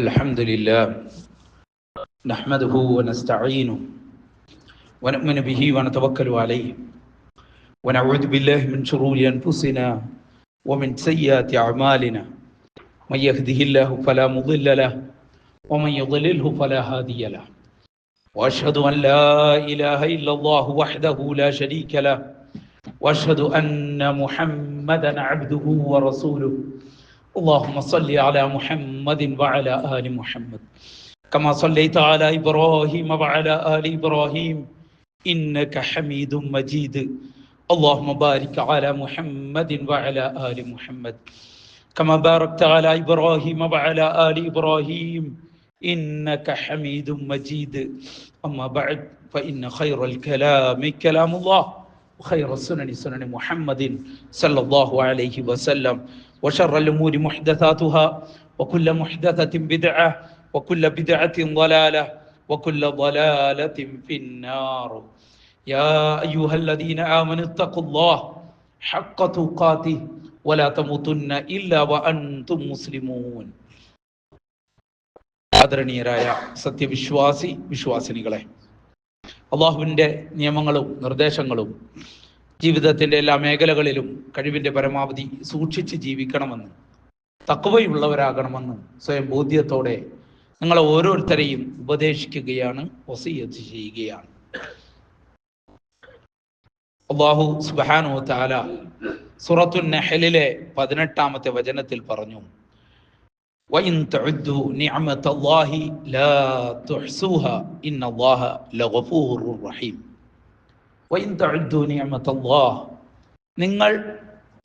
الحمد لله نحمده ونستعينه ونؤمن به ونتوكل عليه ونعوذ بالله من شرور أنفسنا ومن سيئات أعمالنا من يهده الله فلا مضل له ومن يضلله فلا هادي له وأشهد أن لا إله إلا الله وحده لا شريك له وأشهد أن محمدا عبده ورسوله اللهم صل على محمد وعلى آل محمد كما صليت على إبراهيم وعلى آل إبراهيم إنك حميد مجيد اللهم بارك على محمد وعلى آل محمد كما باركت على إبراهيم وعلى آل إبراهيم إنك حميد مجيد أما بعد فإن خير الكلام كلام الله وخير السنن سنن محمد صلى الله عليه وسلم وشر الأمور محدثاتها وكل محدثة بدعة وكل بدعة ضلالة وكل ضلالة في النار يا أيها الذين آمنوا اتقوا الله حق تقاته ولا تموتن إلا وأنتم مسلمون ആദരണീയരായ വിശ്വാസിനികളെ, അള്ളാഹുവിൻ്റെ നിയമങ്ങളും നിർദ്ദേശങ്ങളും ജീവിതത്തിൻ്റെ എല്ലാ മേഖലകളിലും കഴിവിൻ്റെ പരമാവധി സൂക്ഷിച്ച് ജീവിക്കണമെന്ന്, തഖ്വയുള്ളവരാകണമെന്ന് സ്വയം ബോധ്യത്തോടെ നിങ്ങളെ ഓരോരുത്തരെയും ഉപദേശിക്കുകയാണ്, വസിയ്യത്ത് ചെയ്യുകയാണ്. അല്ലാഹു സുബ്ഹാനഹു വ തആല സൂറത്തുൻ നഹ്ലിലെ 18-ാമത്തെ വചനത്തിൽ പറഞ്ഞു, وَإِن تَعُدُّوا نِعْمَةَ اللَّهِ لَا تُحْصُوهَا إِنَّ اللَّهَ لَغَفُورٌ رَحِيمٌ. وَإِن تَعُدُّوا نِعْمَةَ اللَّهِ, നിങ്ങൾ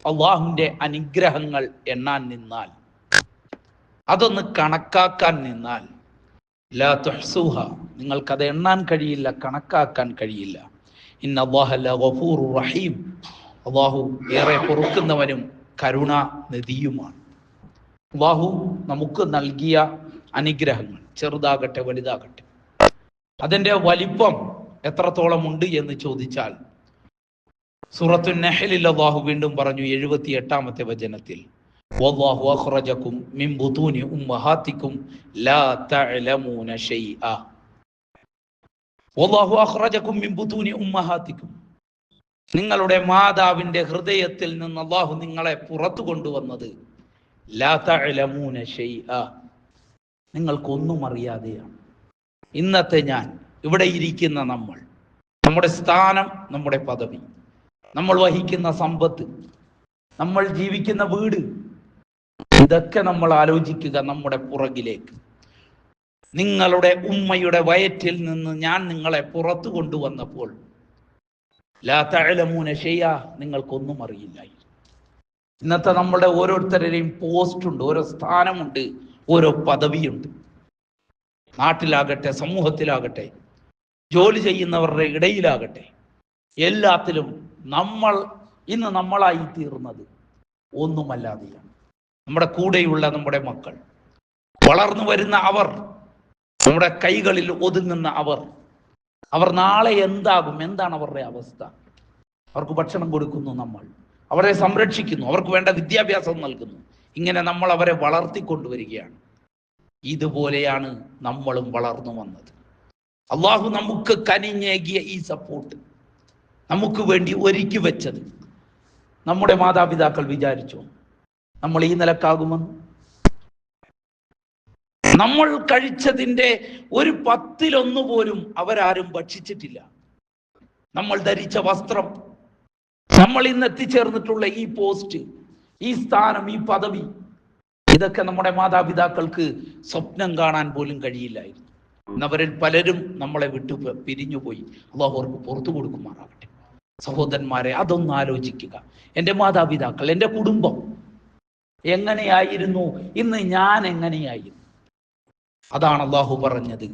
അള്ളാഹുവിൻ്റെ അനുഗ്രഹങ്ങൾ എണ്ണാൻ നിന്നാൽ, അതൊന്ന് കണക്കാക്കാൻ നിന്നാൽ, ലാ തുഹ്സൂഹ, നിങ്ങൾക്കത് എണ്ണാൻ കഴിയില്ല, കണക്കാക്കാൻ കഴിയില്ല. ഇന്ന അല്ലാഹ ലഗഫൂറുർ റഹീം, അള്ളാഹു ഏറെ പൊറുക്കുന്നവനും കരുണാനിധിയുമാണ്. അള്ളാഹു നമുക്ക് നൽകിയ അനുഗ്രഹങ്ങൾ ചെറുതാകട്ടെ വലുതാകട്ടെ, അതിൻ്റെ വലിപ്പം എത്രത്തോളം ഉണ്ട് എന്ന് ചോദിച്ചാൽ, സൂറത്തുൻ നഹ്ലിൽ അല്ലാഹു വീണ്ടും പറഞ്ഞു 78-ാമത്തെ വചനത്തിൽ, വല്ലാഹു അഖ്റജകും മിൻ ബുതൂനി ഉമ്മഹാതികും ലാ തഅലമൂന ശൈഅ. വല്ലാഹു അഖ്റജകും മിൻ ബുതൂനി ഉമ്മഹാതികും, നിങ്ങളുടെ മാതാവിൻ്റെ ഹൃദയത്തിൽ നിന്ന് അല്ലാഹു നിങ്ങളെ പുറത്തു കൊണ്ടുവന്നത് ലാ തഅലമൂന ശൈഅ, നിങ്ങൾക്കൊന്നും അറിയാതെയാണ്. ഇന്നത്തെ ഞാൻ, ഇവിടെ ഇരിക്കുന്ന നമ്മൾ, നമ്മുടെ സ്ഥാനം, നമ്മുടെ പദവി, നമ്മൾ വഹിക്കുന്ന സമ്പത്ത്, നമ്മൾ ജീവിക്കുന്ന വീട്, ഇതൊക്കെ നമ്മൾ ആലോചിക്കുക. നമ്മുടെ പുറകിലേക്ക്, നിങ്ങളുടെ ഉമ്മയുടെ വയറ്റിൽ നിന്ന് ഞാൻ നിങ്ങളെ പുറത്തു കൊണ്ടുവന്നപ്പോൾ ലാ തഅലമൂന ശൈഅ, നിങ്ങൾക്കൊന്നും അറിയില്ലായിരുന്നു. ഇന്നത്തെ നമ്മുടെ ഓരോരുത്തരുടെയും പോസ്റ്റ് ഉണ്ട്, ഓരോ സ്ഥാനമുണ്ട്, ഓരോ പദവിയുണ്ട്. നാട്ടിലാകട്ടെ, സമൂഹത്തിലാകട്ടെ, ജോലി ചെയ്യുന്നവരുടെ ഇടയിലാകട്ടെ, എല്ലാത്തിലും നമ്മൾ ഇന്ന് നമ്മളായി തീർന്നത് ഒന്നുമല്ലാതെയാണ്. നമ്മുടെ കൂടെയുള്ള നമ്മുടെ മക്കൾ, വളർന്നു വരുന്ന അവർ, നമ്മുടെ കൈകളിൽ ഒതുങ്ങുന്ന അവർ നാളെ എന്താകും? എന്താണ് അവരുടെ അവസ്ഥ? അവർക്ക് ഭക്ഷണം കൊടുക്കുന്നു നമ്മൾ, അവരെ സംരക്ഷിക്കുന്നു, അവർക്ക് വേണ്ട വിദ്യാഭ്യാസം നൽകുന്നു. ഇങ്ങനെ നമ്മൾ അവരെ വളർത്തിക്കൊണ്ടുവരികയാണ്. ഇതുപോലെയാണ് നമ്മളും വളർന്നു വന്നത്. അള്ളാഹു നമുക്ക് കനിഞ്ഞേകിയ ഈ സപ്പോർട്ട്, നമുക്ക് വേണ്ടി ഒരുക്കി വെച്ചത്, നമ്മുടെ മാതാപിതാക്കൾ വിചാരിച്ചോ നമ്മൾ ഈ നിലക്കാകുമെന്ന്? നമ്മൾ കഴിച്ചതിൻ്റെ 1/10 പോലും അവരാരും ഭക്ഷിച്ചിട്ടില്ല. നമ്മൾ ധരിച്ച വസ്ത്രം, നമ്മൾ ഇന്ന് എത്തിച്ചേർന്നിട്ടുള്ള ഈ പോസ്റ്റ്, ഈ സ്ഥാനം, ഈ പദവി, ഇതൊക്കെ നമ്മുടെ മാതാപിതാക്കൾക്ക് സ്വപ്നം കാണാൻ പോലും കഴിയില്ലായിരുന്നു. എന്നവരിൽ പലരും നമ്മളെ വിട്ടു പിരിഞ്ഞുപോയി. അള്ളാഹു അവർക്ക് പുറത്തു കൊടുക്കുമാറാകട്ടെ. സഹോദരന്മാരെ, അതൊന്ന് ആലോചിക്കുക. എൻ്റെ മാതാപിതാക്കൾ, എൻ്റെ കുടുംബം എങ്ങനെയായിരുന്നു, ഇന്ന് ഞാൻ എങ്ങനെയായിരുന്നു? അതാണ് അള്ളാഹു പറഞ്ഞത്,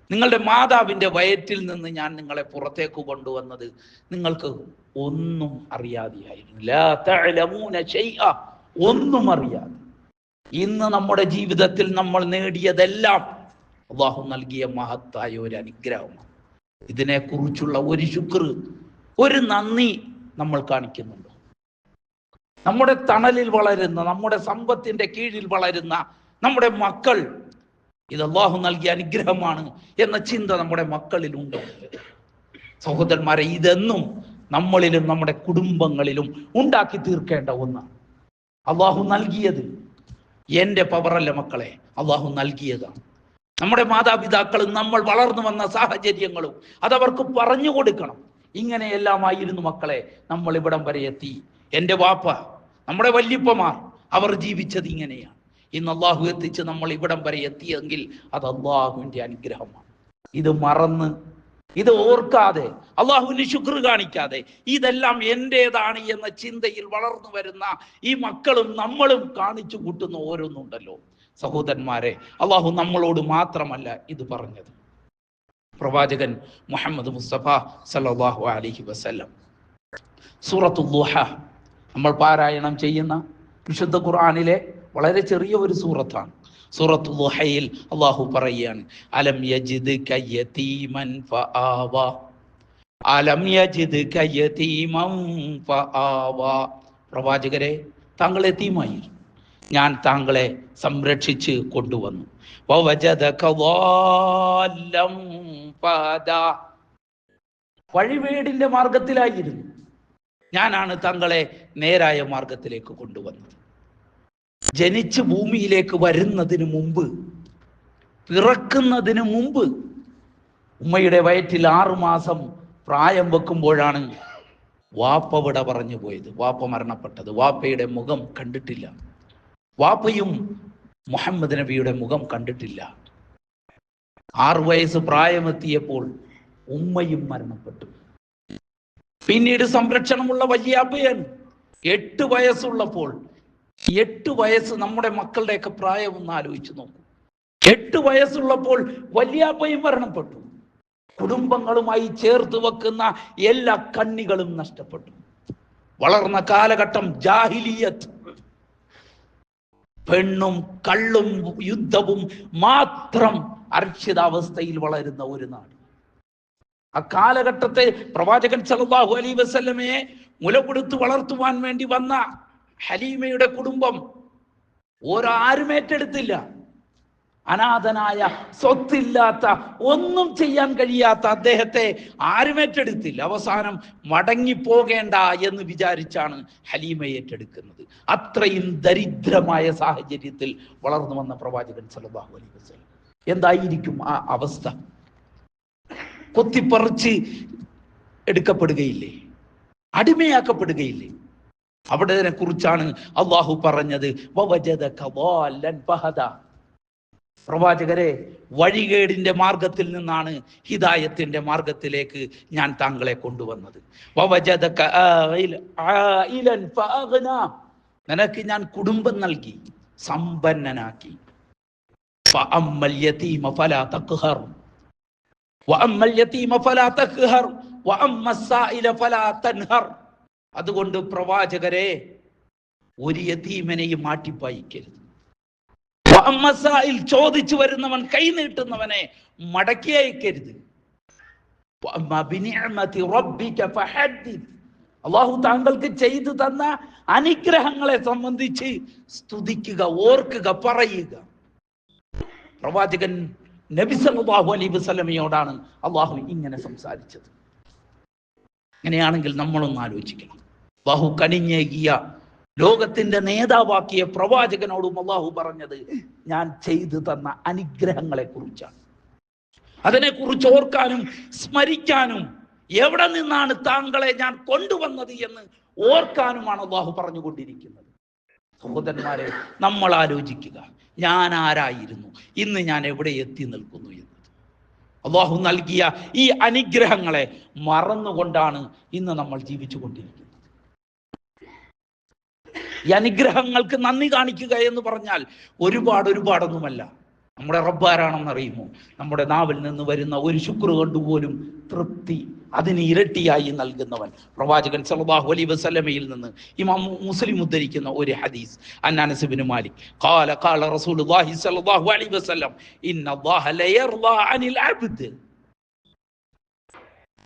നിങ്ങളുടെ മാതാവിൻ്റെ വയറ്റിൽ നിന്ന് ഞാൻ നിങ്ങളെ പുറത്തേക്ക് കൊണ്ടുവന്നത് നിങ്ങൾക്ക് ഒന്നും അറിയാതെയായിരുന്നു. ലാ തഅലമൂന ശൈഅ, ഒന്നും അറിയാതെ. ഇന്ന് നമ്മുടെ ജീവിതത്തിൽ നമ്മൾ നേടിയതെല്ലാം അള്ളാഹു നൽകിയ മഹത്തായ ഒരു അനുഗ്രഹമാണ്. ഇതിനെക്കുറിച്ചുള്ള ഒരു ശുക്ർ, ഒരു നന്ദി നമ്മൾ കാണിക്കുന്നുണ്ടോ? നമ്മുടെ തണലിൽ വളരുന്ന, നമ്മുടെ സമ്പത്തിന്റെ കീഴിൽ വളരുന്ന നമ്മുടെ മക്കൾ ഇത് അള്ളാഹു നൽകിയ അനുഗ്രഹമാണ് എന്ന ചിന്ത നമ്മുടെ മക്കളിലുണ്ട്. സഹോദരന്മാരെ, ഇതെന്നും നമ്മളിലും നമ്മുടെ കുടുംബങ്ങളിലും ഉണ്ടാക്കി തീർക്കേണ്ട ഒന്നാണ്. അള്ളാഹു നൽകിയത് എൻ്റെ പവറല്ല മക്കളെ, അള്ളാഹു നൽകിയതാണ്. നമ്മുടെ മാതാപിതാക്കളും നമ്മൾ വളർന്നു വന്ന സാഹചര്യങ്ങളും അതവർക്ക് പറഞ്ഞു കൊടുക്കണം. ഇങ്ങനെയെല്ലാമായിരുന്നു മക്കളെ നമ്മൾ ഇവിടം വരെ എത്തി. എൻ്റെ വാപ്പ, നമ്മുടെ വല്യപ്പമാർ, അവർ ജീവിച്ചത് ഇങ്ങനെയാണ്. ഇന്ന് അള്ളാഹു എത്തിച്ച് നമ്മൾ ഇവിടം വരെ എത്തിയെങ്കിൽ അത് അള്ളാഹുവിൻ്റെ അനുഗ്രഹമാണ്. ഇത് മറന്ന്, ഇത് ഓർക്കാതെ, അള്ളാഹുവിന് ശുക്ർ കാണിക്കാതെ ഇതെല്ലാം എൻ്റേതാണ് എന്ന ചിന്തയിൽ വളർന്നു വരുന്ന ഈ മക്കളും നമ്മളും കാണിച്ചു കൂട്ടുന്ന ഓരോന്നുണ്ടല്ലോ സഹോദരന്മാരെ, അള്ളാഹു നമ്മളോട് മാത്രമല്ല ഇത് പറഞ്ഞത്. പ്രവാചകൻ മുഹമ്മദ് മുസ്തഫ സല്ലല്ലാഹു അലൈഹി വസല്ലം സൂറത്തുൽ ദുഹ നമ്മൾ പാരായണം ചെയ്യുന്ന വിശുദ്ധ ഖുർആനിലെ വളരെ ചെറിയ ഒരു സൂറത്താണ്. സൂറത്തുൽ ദുഹയിൽ അള്ളാഹു പറയുകയാണ്, അലം യജിദ്ക യതീമൻ ഫആവ, അലം യജിദ്ക യതീമൻ ഫആവ. പ്രവാചകരെ, താങ്കൾ യതീമായി, ഞാൻ താങ്കളെ സംരക്ഷിച്ച് കൊണ്ടുവന്നു. വവജദക ളാല്ലം ഫഹദാ, വഴിവേടിന്റെ മാർഗത്തിലായിരുന്നു, ഞാനാണ് താങ്കളെ നേരായ മാർഗത്തിലേക്ക് കൊണ്ടുവന്നത്. ജനിച്ച് ഭൂമിയിലേക്ക് വരുന്നതിന് മുമ്പ്, പിറക്കുന്നതിന് മുമ്പ്, ഉമ്മയുടെ വയറ്റിൽ 6 മാസം പ്രായം വെക്കുമ്പോഴാണ് വാപ്പ വിട പറഞ്ഞു പോയത്, വാപ്പ മരണപ്പെട്ടത്. വാപ്പയുടെ മുഖം കണ്ടിട്ടില്ല, വാപ്പയും മുഹമ്മദ് നബിയുടെ മുഖം കണ്ടിട്ടില്ല. 6 വയസ്സ് പ്രായമെത്തിയപ്പോൾ ഉമ്മയും മരണപ്പെട്ടു. പിന്നീട് സംരക്ഷണമുള്ള വല്യാപ്പയാണ്. 8 വയസ്സുള്ളപ്പോൾ, 8 വയസ്സ് നമ്മുടെ മക്കളുടെയൊക്കെ പ്രായം ഒന്ന് ആലോചിച്ച് നോക്കൂ. 8 വയസ്സുള്ളപ്പോൾ വല്യാപ്പയും മരണപ്പെട്ടു. കുടുംബങ്ങളുമായി ചേർത്ത് വെക്കുന്ന എല്ലാ കണ്ണികളും നഷ്ടപ്പെട്ടു. വളർന്ന കാലഘട്ടം ജാഹിലിയത്ത്, പെണ്ണും കള്ളും യുദ്ധവും മാത്രം അരക്ഷിതാവസ്ഥയിൽ വളരുന്ന ഒരു നാട്. ആ കാലഘട്ടത്തെ പ്രവാചകൻ സല്ലല്ലാഹു അലൈഹി വസല്ലമയെ മുലകൊടുത്ത് വളർത്തുവാൻ വേണ്ടി വന്ന ഹലീമയുടെ കുടുംബം ആരും ഏറ്റെടുത്തില്ല. അനാഥനായ, സ്വത്തില്ലാത്ത, ഒന്നും ചെയ്യാൻ കഴിയാത്ത അദ്ദേഹത്തെ ആരും ഏറ്റെടുത്തില്ല. അവസാനം മടങ്ങിപ്പോകേണ്ട എന്ന് വിചാരിച്ചാണ് ഹലീമ ഏറ്റെടുക്കുന്നത്. അത്രയും ദരിദ്രമായ സാഹചര്യത്തിൽ വളർന്നു വന്ന പ്രവാചകൻ സല്ലല്ലാഹു അലൈഹി വസല്ലം എന്തായിരിക്കും ആ അവസ്ഥ? കൊത്തിപ്പറിച്ച് എടുക്കപ്പെടുകയില്ലേ? അടിമയാക്കപ്പെടുകയില്ലേ? അവിടെ കുറിച്ചാണ് അള്ളാഹു പറഞ്ഞത്, വവജദക ളാല്ലൻ ഫഹദാ. പ്രവാചകരെ, വഴികേടിന്റെ മാർഗത്തിൽ നിന്നാണ് ഹിദായത്തിന്റെ മാർഗത്തിലേക്ക് ഞാൻ താങ്കളെ കൊണ്ടുവന്നത്. വവജദക ആയിലൻ ഫഅഗ്നാ, നിനക്ക് ഞാൻ കുടുംബം നൽകി, സമ്പന്നനാക്കി. ഫഅമ്മൽ യതീമ ഫലാ തഖ്ഹർ വഅമ്മൽ യതീമ ഫലാ തഖ്ഹർ വഅമ്മസ്സായില ഫലാ തൻഹർ. അതുകൊണ്ട് പ്രവാചകരെ, ഒരു യതീമനെയും മാറ്റിപ്പായിക്കരുത്. ചോദിച്ചു വരുന്നവൻ, കൈ നീട്ടുന്നവനെ മടക്കി അയക്കരുത്. അള്ളാഹു താങ്കൾക്ക് ചെയ്തു തന്ന അനുഗ്രഹങ്ങളെ സംബന്ധിച്ച് സ്തുതിക്കുക, ഓർക്കുക, പറയുക. പ്രവാചകൻ നബി സല്ലല്ലാഹു അലൈഹി വസല്ലമയോടാണ് അള്ളാഹു ഇങ്ങനെ സംസാരിച്ചത്. അങ്ങനെയാണെങ്കിൽ നമ്മളൊന്ന് ആലോചിക്കണം. അള്ളാഹു കനിഞ്ഞേകിയ, ലോകത്തിന്റെ നേതാവാക്കിയ പ്രവാചകനോടും അള്ളാഹു പറഞ്ഞത് ഞാൻ ചെയ്തു തന്ന അനുഗ്രഹങ്ങളെ കുറിച്ചാണ്. അതിനെക്കുറിച്ച് ഓർക്കാനും സ്മരിക്കാനും, എവിടെ നിന്നാണ് താങ്കളെ ഞാൻ കൊണ്ടുവന്നത് എന്ന് ഓർക്കാനുമാണ് അള്ളാഹു പറഞ്ഞുകൊണ്ടിരിക്കുന്നത്. സഹോദരന്മാരെ, നമ്മൾ ആലോചിക്കുക, ഞാൻ ആരായിരുന്നു, ഇന്ന് ഞാൻ എവിടെ എത്തി നിൽക്കുന്നു എന്നത്. അള്ളാഹു നൽകിയ ഈ അനുഗ്രഹങ്ങളെ മറന്നുകൊണ്ടാണ് ഇന്ന് നമ്മൾ ജീവിച്ചു കൊണ്ടിരിക്കുന്നത്. ഈ അനുഗ്രഹങ്ങൾക്ക് നന്ദി കാണിക്കുക എന്ന് പറഞ്ഞാൽ ഒരുപാടൊന്നുമല്ല. നമ്മുടെ റബ്ബ് ആരാണെന്നറിയുമോ? നമ്മുടെ നാവിൽ നിന്ന് വരുന്ന ഒരു ശുക്ർ കൊണ്ടുപോലും തൃപ്തി അതിന് ഇരട്ടിയായി നൽകുന്നവൻ. പ്രവാചകൻ സല്ലല്ലാഹു അലൈഹി വസല്ലമയിൽ നിന്ന് ഇമാം മുസ്ലിം ഉദ്ധരിക്കുന്ന ഒരു ഹദീസ്, അനസ് ഇബ്നു മാലിക് ഖാല റസൂലുള്ളാഹി സല്ലല്ലാഹു അലൈഹി വസല്ലം ഇന്നല്ലാഹ ലയർളാ അനിൽ അബ്ദ്.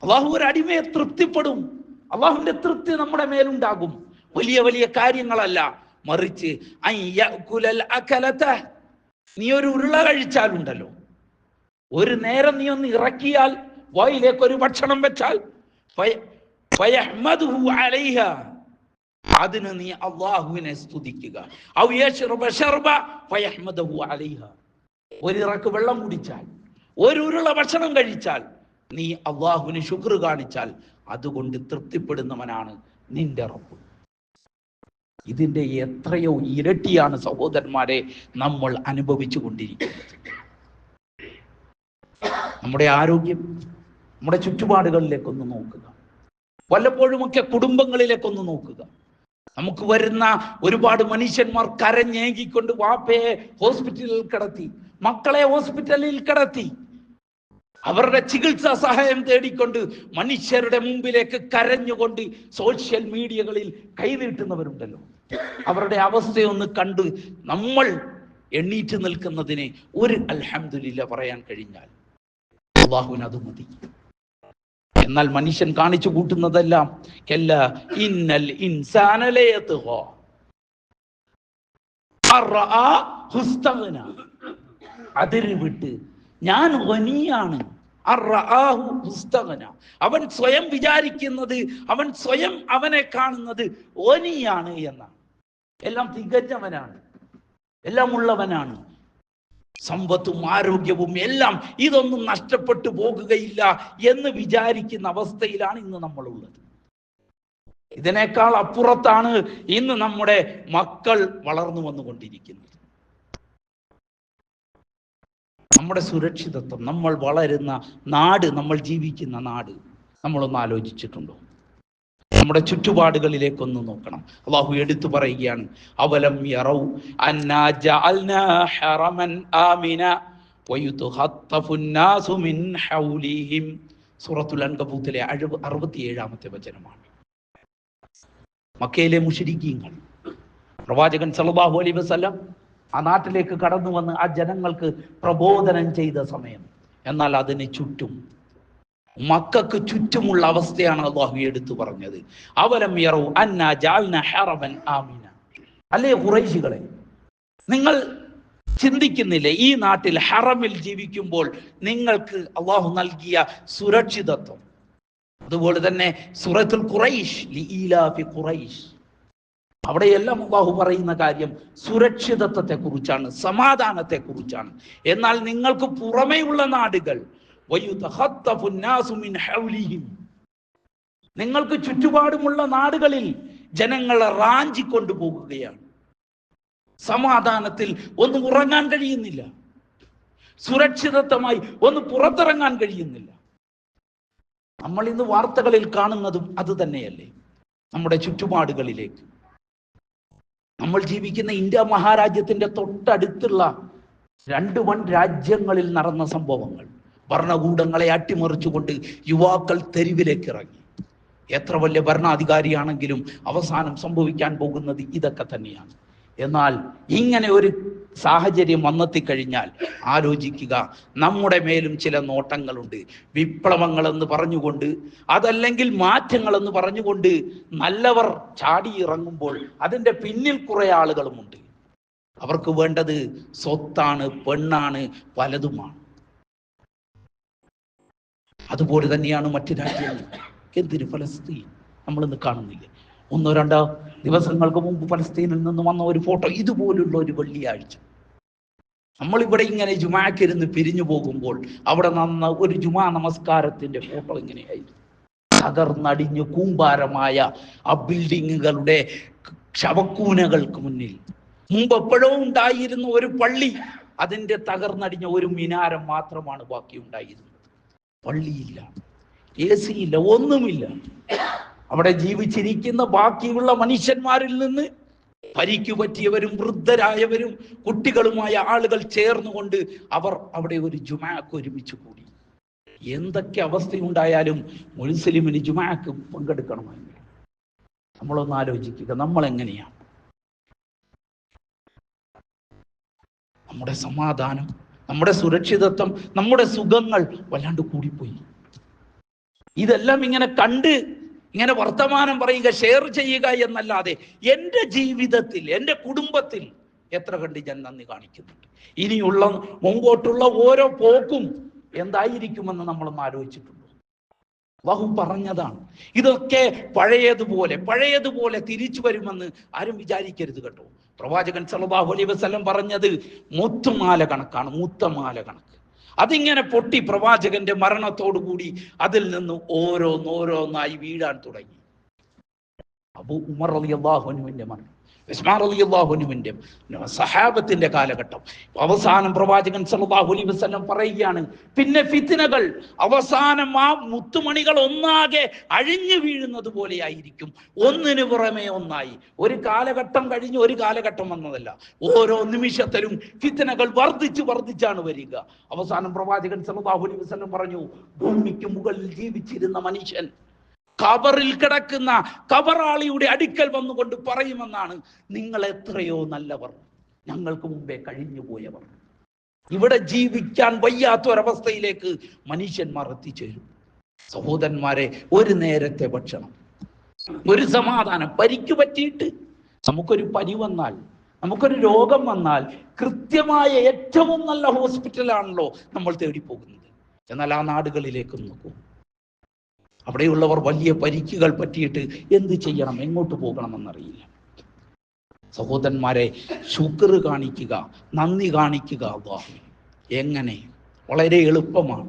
അല്ലാഹു ഒരു അടിമയെ തൃപ്തിപ്പെടും. അല്ലാഹുവിന്റെ തൃപ്തി നമ്മുടെ മേലുണ്ടാകും. വലിയ വലിയ കാര്യങ്ങളല്ല, മറിച്ച് നീ ഒരു ഉരുള കഴിച്ചാലുണ്ടല്ലോ, ഒരു നേരം നീ ഒന്ന് ഇറക്കിയാൽ, വായിലേക്ക് ഒരു ഭക്ഷണം വെച്ചാൽ, അതിന് നീ അള്ളാഹുവിനെ സ്തുതിക്കുക. ഒരിറക്ക് വെള്ളം കുടിച്ചാൽ, ഒരു ഉരുള ഭക്ഷണം കഴിച്ചാൽ, നീ അള്ളാഹുവിന് ശുക്ർ കാണിച്ചാൽ അതുകൊണ്ട് തൃപ്തിപ്പെടുന്നവനാണ് നിന്റെ റബ്ബ്. ഇതിന്റെ എത്രയോ ഇരട്ടിയാണ് സഹോദരന്മാരെ നമ്മൾ അനുഭവിച്ചു കൊണ്ടിരിക്കുന്നത്. നമ്മുടെ ആരോഗ്യം, നമ്മുടെ ചുറ്റുപാടുകളിലേക്കൊന്ന് നോക്കുക. വല്ലപ്പോഴുമൊക്കെ കുടുംബങ്ങളിലേക്കൊന്ന് നോക്കുക. നമുക്ക് വരുന്ന ഒരുപാട് മനുഷ്യന്മാർ കരഞ്ഞേകിക്കൊണ്ട് വാപ്പയെ ഹോസ്പിറ്റലിൽ കിടത്തി, മക്കളെ ഹോസ്പിറ്റലിൽ കിടത്തി, അവരുടെ ചികിത്സാ സഹായം തേടിക്കൊണ്ട് മനുഷ്യരുടെ മുമ്പിലേക്ക് കരഞ്ഞുകൊണ്ട് സോഷ്യൽ മീഡിയകളിൽ കൈനീട്ടുന്നവരുണ്ടല്ലോ. അവരുടെ അവസ്ഥയൊന്ന് കണ്ട് നമ്മൾ എണ്ണീറ്റ് നിൽക്കുന്നതിന് ഒരു അൽഹംദുലില്ലാ പറയാൻ കഴിഞ്ഞാൽ അല്ലാഹുവിന് അത് മതി. എന്നാൽ മനുഷ്യൻ കാണിച്ചു കൂട്ടുന്നതെല്ലാം ഇന്നൽ ഇൻസാന ലയത്ഗാ അർആ ഹുസ്തഗ്ന, അതിര് വിട്ട് ഞാൻ ഗനിയാണ്. അർആഹു ഹുസ്തഗ്ന, അവൻ സ്വയം വിചാരിക്കുന്നത്, അവൻ സ്വയം അവനെ കാണുന്നത് ഗനിയാണ് എന്നാണ്. എല്ലാം തികഞ്ഞവനാണ്, എല്ലാം ഉള്ളവനാണ്, സമ്പത്തും ആരോഗ്യവും എല്ലാം, ഇതൊന്നും നഷ്ടപ്പെട്ടു പോകുകയില്ല എന്ന് വിചാരിക്കുന്ന അവസ്ഥയിലാണ് ഇന്ന് നമ്മളുള്ളത്. ഇതിനേക്കാൾ അപ്പുറത്താണ് ഇന്ന് നമ്മുടെ മക്കൾ വളർന്നു വന്നുകൊണ്ടിരിക്കുന്നത്. നമ്മുടെ സുരക്ഷിതത്വം, നമ്മൾ വളരുന്ന നാട്, നമ്മൾ ജീവിക്കുന്ന നാട് നമ്മളൊന്ന് ആലോചിച്ചിട്ടുണ്ടോ? നമ്മുടെ ചുറ്റുപാടുകളിലേക്കൊന്ന് നോക്കണം. അല്ലാഹു എടുത്തു പറയുകയാണ്, അവലം യറൗ അന്നാ ജഅൽനാ ഹറമൻ ആമിന വയുതഖത്തഫു നാസു മിൻ ഹൗലിഹിം. സൂറത്തുൽ അൻകബൂത്തിലെ 67-ാമത്തെ വചനമാണ്. മക്കയിലെ മുശ്രിക്കീങ്ങൾ, പ്രവാചകൻ സല്ലല്ലാഹു അലൈഹി വസല്ലം ആ നാട്ടിലേക്ക് കടന്നു വന്ന് ആ ജനങ്ങൾക്ക് പ്രബോധനം ചെയ്ത സമയം, എന്നാൽ അതിന് ചുറ്റും, മക്കൾക്ക് ചുറ്റുമുള്ള അവസ്ഥയാണ് അല്ലാഹു എടുത്തു പറഞ്ഞത്. അവലം യറൗ അന്നാ ജഅൽനാ ഹറമൻ ആമിന. അല്ലേ ഖുറൈശികളെ, നിങ്ങൾ ചിന്തിക്കുന്നില്ലേ ഈ നാട്ടിൽ ഹറമിൽ ജീവിക്കുമ്പോൾ നിങ്ങൾക്ക് അല്ലാഹു നൽകിയ സുരക്ഷിതത്വം? അതുപോലെ തന്നെ സൂറത്തുൽ ഖുറൈശ്, ലിഇലാഫി ഖുറൈശ്, അവിടെയെല്ലാം അല്ലാഹു പറയുന്ന കാര്യം സുരക്ഷിതത്വത്തെ കുറിച്ചാണ്, സമാധാനത്തെ കുറിച്ചാണ്. എന്നാൽ നിങ്ങൾക്ക് പുറമേയുള്ള നാടുകൾ, നിങ്ങൾക്ക് ചുറ്റുപാടുമുള്ള നാടുകളിൽ ജനങ്ങളെ റാഞ്ചിക്കൊണ്ടു പോകുകയാണ്. സമാധാനത്തിൽ ഒന്ന് ഉറങ്ങാൻ കഴിയുന്നില്ല, സുരക്ഷിതത്വമായി ഒന്ന് പുറത്തിറങ്ങാൻ കഴിയുന്നില്ല. നമ്മൾ ഇന്ന് വാർത്തകളിൽ കാണുന്നതും അത് തന്നെയല്ലേ? നമ്മുടെ ചുറ്റുപാടുകളിലേക്ക്, നമ്മൾ ജീവിക്കുന്ന ഇന്ത്യ മഹാരാജ്യത്തിന്റെ തൊട്ടടുത്തുള്ള 2 വൻ രാജ്യങ്ങളിൽ നടന്ന സംഭവങ്ങൾ, ഭരണകൂടങ്ങളെ അട്ടിമറിച്ചുകൊണ്ട് യുവാക്കൾ തെരുവിലേക്ക് ഇറങ്ങി. എത്ര വലിയ ഭരണാധികാരിയാണെങ്കിലും അവസാനം സംഭവിക്കാൻ പോകുന്നത് ഇതൊക്കെ തന്നെയാണ്. എന്നാൽ ഇങ്ങനെ ഒരു സാഹചര്യം വന്നെത്തിക്കഴിഞ്ഞാൽ ആലോചിക്കുക, നമ്മുടെ മേലും ചില നോട്ടങ്ങളുണ്ട്. വിപ്ലവങ്ങളെന്ന് പറഞ്ഞുകൊണ്ട്, അതല്ലെങ്കിൽ മാറ്റങ്ങളെന്ന് പറഞ്ഞുകൊണ്ട് നല്ലവർ ചാടി ഇറങ്ങുമ്പോൾ അതിൻ്റെ പിന്നിൽ കുറെ ആളുകളുമുണ്ട്. അവർക്ക് വേണ്ടത് സ്വത്താണ്, പെണ്ണാണ്, പലതുമാണ്. അതുപോലെ തന്നെയാണ് മറ്റു രാജ്യങ്ങൾ. എന്തിന് ഫലസ്തീൻ നമ്മളിന്ന് കാണുന്നില്ലേ? 1-2 ദിവസങ്ങൾക്ക് മുമ്പ് ഫലസ്തീനിൽ നിന്ന് വന്ന ഒരു ഫോട്ടോ, ഇതുപോലുള്ള ഒരു വെള്ളിയാഴ്ച നമ്മളിവിടെ ഇങ്ങനെ ജുമാക്കിരുന്ന് പിരിഞ്ഞു പോകുമ്പോൾ അവിടെ നടന്ന ഒരു ജുമാ നമസ്കാരത്തിന്റെ ഫോട്ടോ ഇങ്ങനെയായിരുന്നു. തകർന്നടിഞ്ഞ് കൂമ്പാരമായ ആ ബിൽഡിങ്ങുകളുടെ ശവക്കൂനകൾക്ക് മുന്നിൽ മുമ്പ് എപ്പോഴോ ഉണ്ടായിരുന്ന ഒരു പള്ളി, അതിന്റെ തകർന്നടിഞ്ഞ ഒരു മിനാരം മാത്രമാണ് ബാക്കി ഉണ്ടായിരുന്നത്. പള്ളിയില്ല, AC ഇല്ല, ഒന്നുമില്ല. അവിടെ ജീവിച്ചിരിക്കുന്ന ബാക്കിയുള്ള മനുഷ്യന്മാരിൽ നിന്ന് പരിക്കു പറ്റിയവരും വൃദ്ധരായവരും കുട്ടികളുമായ ആളുകൾ ചേർന്നുകൊണ്ട് അവർ അവിടെ ഒരു ജുമാക്ക് ഒരുമിച്ച് കൂടി. എന്തൊക്കെ അവസ്ഥയുണ്ടായാലും മുസ്ലിമിന് ജുമാക്ക് പങ്കെടുക്കണമെങ്കിൽ നമ്മളൊന്ന് ആലോചിക്കുക, നമ്മൾ എങ്ങനെയാണ്? നമ്മുടെ സമാധാനം, നമ്മുടെ സുരക്ഷിതത്വം, നമ്മുടെ സുഖങ്ങൾ വല്ലാണ്ട് കൂടിപ്പോയി. ഇതെല്ലാം ഇങ്ങനെ കണ്ട് ഇങ്ങനെ വർത്തമാനം പറയുക, ഷെയർ ചെയ്യുക എന്നല്ലാതെ എൻ്റെ ജീവിതത്തിൽ, എൻ്റെ കുടുംബത്തിൽ എത്ര കണ്ട് ഞാൻ നന്ദി കാണിക്കുന്നുണ്ട്. ഇനിയുള്ള മുമ്പോട്ടുള്ള ഓരോ പോക്കും എന്തായിരിക്കുമെന്ന് നമ്മളൊന്ന് ആലോചിച്ചിട്ടുണ്ടോ? അല്ലാഹു പറഞ്ഞതാണ്. ഇതൊക്കെ പഴയതുപോലെ തിരിച്ചു വരുമെന്ന് ആരും വിചാരിക്കരുത് കേട്ടോ. പ്രവാചകൻ സല്ലല്ലാഹു അലൈഹി വസല്ലം പറഞ്ഞത് മുത്തുമാല കണക്കാണ്, മുത്തമാല കണക്ക്. അതിങ്ങനെ പൊട്ടി പ്രവാചകന്റെ മരണത്തോടു കൂടി അതിൽ നിന്ന് ഓരോന്നോരോന്നായി വീഴാൻ തുടങ്ങി. അബൂ ഉമർ റളിയല്ലാഹു അൻഹുവിന്റെ മരണം, ഉസ്മാൻ റളിയല്ലാഹു അൻഹുവിന്റെ, സഹാബത്തിന്റെ കാലഘട്ടം. അവസാനം പ്രവാചകൻ സല്ലല്ലാഹു അലൈഹി വസല്ലം പറയുകയാണ്, പിന്നെ ഫിത്നകൾ അവസാനം ആ മുത്തുമണികൾ ഒന്നാകെ അഴിഞ്ഞു വീഴുന്നത് പോലെ ആയിരിക്കും, ഒന്നിനു പുറമെ ഒന്നായി. ഒരു കാലഘട്ടം കഴിഞ്ഞ് ഒരു കാലഘട്ടം വന്നതല്ല, ഓരോ നിമിഷത്തിലും ഫിത്നകൾ വർദ്ധിച്ചാണ് വരിക. അവസാനം പ്രവാചകൻ സല്ലല്ലാഹു അലൈഹി വസല്ലം പറഞ്ഞു, ഭൂമിക്ക് മുകളിൽ ജീവിച്ചിരുന്ന മനുഷ്യൻ ഖബറിൽ കിടക്കുന്ന ഖബറാളിയുടെ അടുക്കൽ വന്നുകൊണ്ട് പറയുമെന്നാണ്, നിങ്ങൾ എത്രയോ നല്ലവർ, ഞങ്ങൾക്ക് മുമ്പേ കഴിഞ്ഞു പോയവർ. ഇവിടെ ജീവിക്കാൻ വയ്യാത്ത ഒരവസ്ഥയിലേക്ക് മനുഷ്യന്മാർ എത്തിച്ചേരും. സഹോദരന്മാരെ, ഒരു നേരത്തെ ഭക്ഷണം, ഒരു സമാധാനം, പരിക്ക് പറ്റിയിട്ട് നമുക്കൊരു പനി വന്നാൽ, നമുക്കൊരു രോഗം വന്നാൽ കൃത്യമായ ഏറ്റവും നല്ല ഹോസ്പിറ്റലാണല്ലോ നമ്മൾ തേടിപ്പോകുന്നത്. എന്നാൽ ആ നാടുകളിലേക്ക് നോക്കൂ, അവിടെയുള്ളവർ വലിയ പരിക്കുകൾ പറ്റിയിട്ട് എന്ത് ചെയ്യണം, എങ്ങോട്ട് പോകണമെന്നറിയില്ല. സഹോദരന്മാരെ, ശുക്ർ കാണിക്കുക, നന്ദി കാണിക്കുക അല്ലാഹുവിന്. എങ്ങനെ? വളരെ എളുപ്പമാണ്.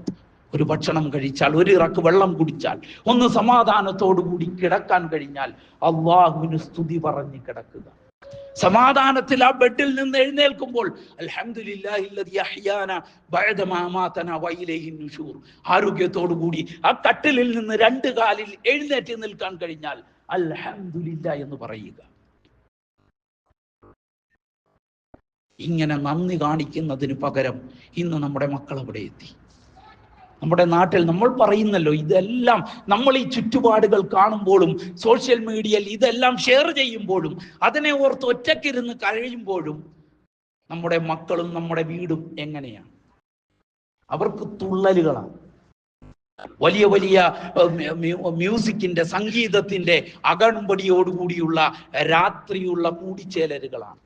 ഒരു ഭക്ഷണം കഴിച്ചാൽ, ഒരു ഇറക്ക് വെള്ളം കുടിച്ചാൽ, ഒന്ന് സമാധാനത്തോടു കൂടി കിടക്കാൻ കഴിഞ്ഞാൽ അല്ലാഹുവിന് സ്തുതി പറഞ്ഞ് കിടക്കുക. സമാധാനത്തിൽ ആ ബെഡിൽ നിന്ന് എഴുന്നേൽക്കുമ്പോൾ അൽഹംദുലില്ലാഹില്ലദീ അഹ്യാന ബഅദമാ അമാതനാ വഇലൈഹിൻ നുശൂർ, ആരോഗ്യത്തോടു കൂടി ആ കട്ടിലിൽ നിന്ന് രണ്ട് കാലിൽ എഴുന്നേറ്റ് നിൽക്കാൻ കഴിഞ്ഞാൽ അൽഹംദുലില്ലാ എന്ന് പറയുക. ഇങ്ങനെ നന്ദി കാണിക്കുന്നതിന് പകരം ഇന്ന് നമ്മുടെ മക്കൾ അവിടെ എത്തി. നമ്മുടെ നാട്ടിൽ നമ്മൾ പറയുന്നല്ലോ, ഇതെല്ലാം നമ്മൾ ഈ ചുറ്റുപാടുകൾ കാണുമ്പോഴും സോഷ്യൽ മീഡിയയിൽ ഇതെല്ലാം ഷെയർ ചെയ്യുമ്പോഴും അതിനെ ഓർത്ത് ഒറ്റക്കിരുന്ന് കഴിയുമ്പോഴും നമ്മുടെ മക്കളും നമ്മുടെ വീടും എങ്ങനെയാണ്? അവർക്ക് തുള്ളലുകളാണ്, വലിയ വലിയ മ്യൂസിക്കിന്റെ, സംഗീതത്തിന്റെ അകമ്പടിയോടുകൂടിയുള്ള രാത്രിയുള്ള കൂടിച്ചേരലുകളാണ്.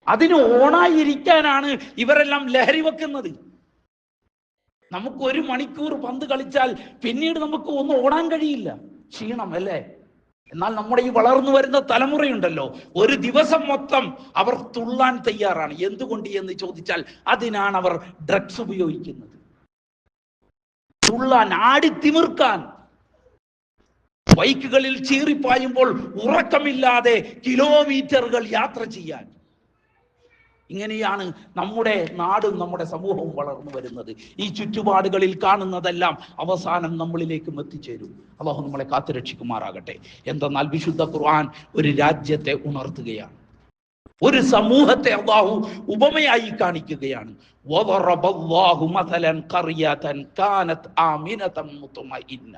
അതിന് ഓണായിരിക്കാനാണ് ഇവരെല്ലാം ലഹരി വെക്കുന്നത്. നമുക്ക് 1 മണിക്കൂർ പന്ത് കളിച്ചാൽ പിന്നീട് നമുക്ക് ഒന്നും ഓടാൻ കഴിയില്ല, ക്ഷീണം അല്ലേ? എന്നാൽ നമ്മുടെ ഈ വളർന്നു വരുന്ന തലമുറയുണ്ടല്ലോ, ഒരു ദിവസം മൊത്തം അവർ തുള്ളാൻ തയ്യാറാണ്. എന്തുകൊണ്ട് എന്ന് ചോദിച്ചാൽ അതിനാണ് അവർ ഡ്രഗ്സ് ഉപയോഗിക്കുന്നത്. തുള്ളാൻ, ആടി തിമിർക്കാൻ, ബൈക്കുകളിൽ ചീറിപ്പായുമ്പോൾ ഉറക്കമില്ലാതെ കിലോമീറ്ററുകൾ യാത്ര ചെയ്യാൻ. ഇങ്ങനെയാണ് നമ്മുടെ നാടും നമ്മുടെ സമൂഹവും വളർന്നു വരുന്നത്. ഈ ചുറ്റുപാടുകളിൽ കാണുന്നതെല്ലാം അവസാനം നമ്മളിലേക്കും എത്തിച്ചേരും. അല്ലാഹു നമ്മളെ കാത്തുരക്ഷിക്കുമാറാകട്ടെ. എന്തെന്നാൽ വിശുദ്ധ ഖുർആൻ ഒരു രാജ്യത്തെ ഉണർത്തുകയാണ്, ഒരു സമൂഹത്തെ അല്ലാഹു ഉപമയായി കാണിക്കുകയാണ്. വദറബല്ലാഹു മസലൻ ഖറിയതൻ കാനത് ആമിനതൻ മുത്മഇന്ന.